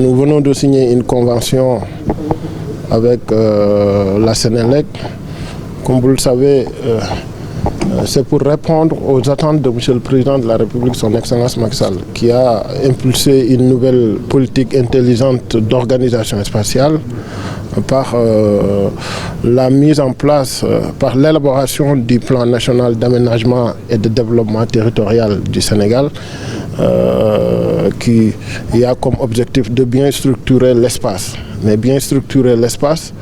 Nous venons de signer une convention avec la Sénélec. Comme vous le savez, c'est pour répondre aux attentes de M. le Président de la République, son Excellence Macky Sall, qui a impulsé une nouvelle politique intelligente d'organisation spatiale par la mise en place, par l'élaboration du plan national d'aménagement et de développement territorial du Sénégal, qui a comme objectif de bien structurer l'espace. Mais bien structurer l'espace,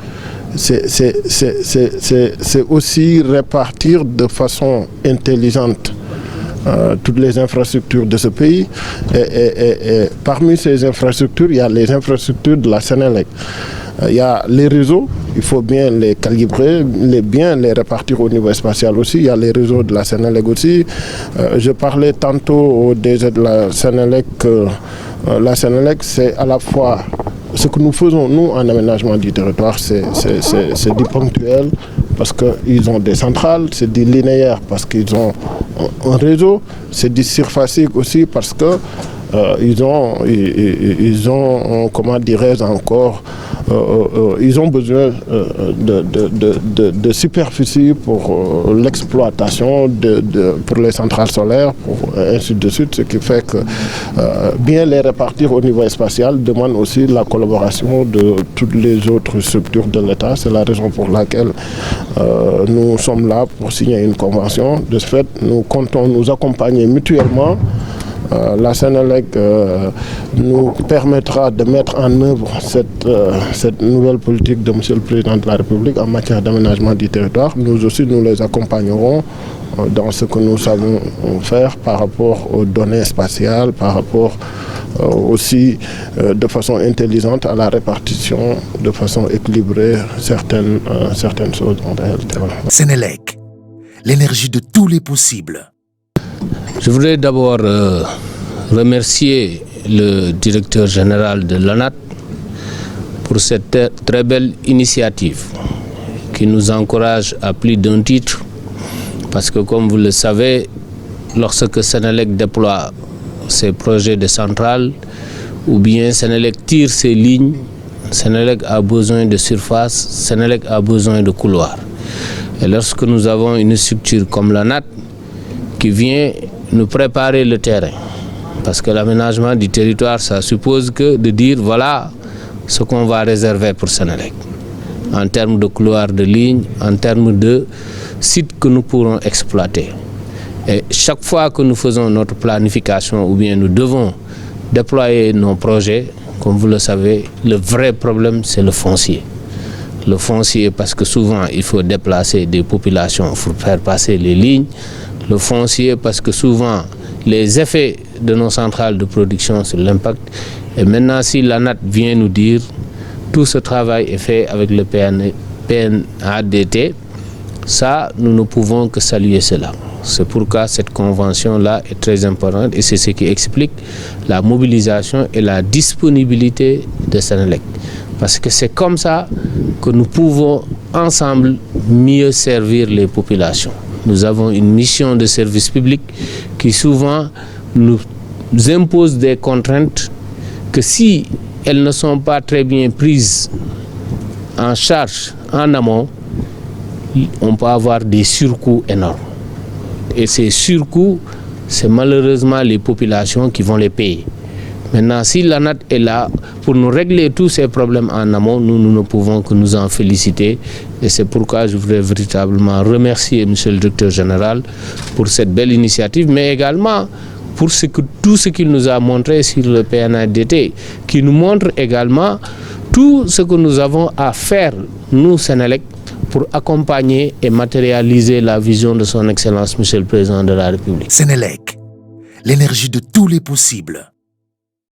c'est aussi répartir de façon intelligente toutes les infrastructures de ce pays. Et parmi ces infrastructures, il y a les infrastructures de la Sénélec. Il y a les réseaux, il faut bien les calibrer, bien les répartir au niveau spatial aussi. Il y a les réseaux de la Sénélec aussi. Je parlais tantôt au DG de la Sénélec que la Sénélec, c'est à la fois ce que nous faisons, nous, en aménagement du territoire, c'est du ponctuel parce qu'ils ont des centrales, c'est du linéaire parce qu'ils ont un réseau, c'est du surfacique aussi parce que ils ont comment dirais-je encore, ils ont besoin de superficie pour l'exploitation, pour les centrales solaires, ainsi de suite, ce qui fait que bien les répartir au niveau spatial demande aussi la collaboration de toutes les autres structures de l'État. C'est la raison pour laquelle nous sommes là pour signer une convention. De ce fait, nous comptons nous accompagner mutuellement. La Sénélec nous permettra de mettre en œuvre cette nouvelle politique de M. le Président de la République en matière d'aménagement du territoire. Nous aussi, nous les accompagnerons dans ce que nous savons faire par rapport aux données spatiales, par rapport aussi de façon intelligente à la répartition, de façon équilibrée, certaines choses en réalité. Sénélec, l'énergie de tous les possibles. Je voudrais d'abord remercier le directeur général de l'ANAT pour cette très belle initiative qui nous encourage à plus d'un titre parce que comme vous le savez, lorsque Sénélec déploie ses projets de centrales ou bien Sénélec tire ses lignes, Sénélec a besoin de surface, Sénélec a besoin de couloirs. Et lorsque nous avons une structure comme l'ANAT qui vient nous préparer le terrain, parce que l'aménagement du territoire, ça suppose que de dire voilà ce qu'on va réserver pour Sénélec, en termes de couloirs de ligne, en termes de sites que nous pourrons exploiter. Et chaque fois que nous faisons notre planification ou bien nous devons déployer nos projets, comme vous le savez, le vrai problème c'est le foncier. Le foncier parce que souvent il faut déplacer des populations pour faire passer les lignes. Le foncier parce que souvent les effets de nos centrales de production sur l'impact. Et maintenant si l'ANAT vient nous dire tout ce travail est fait avec le PNADT, ça nous ne pouvons que saluer cela. C'est pourquoi cette convention-là est très importante et c'est ce qui explique la mobilisation et la disponibilité de Sénélec. Parce que c'est comme ça que nous pouvons ensemble mieux servir les populations. Nous avons une mission de service public qui souvent nous impose des contraintes que si elles ne sont pas très bien prises en charge en amont, on peut avoir des surcoûts énormes. Et ces surcoûts, c'est malheureusement les populations qui vont les payer. Maintenant, si l'ANAT est là pour nous régler tous ces problèmes en amont, nous ne pouvons que nous en féliciter. Et c'est pourquoi je voudrais véritablement remercier M. le directeur général pour cette belle initiative, mais également pour tout ce qu'il nous a montré sur le PNADT, qui nous montre également tout ce que nous avons à faire, nous, Sénélec, pour accompagner et matérialiser la vision de son Excellence, M. le Président de la République. Sénélec, l'énergie de tous les possibles.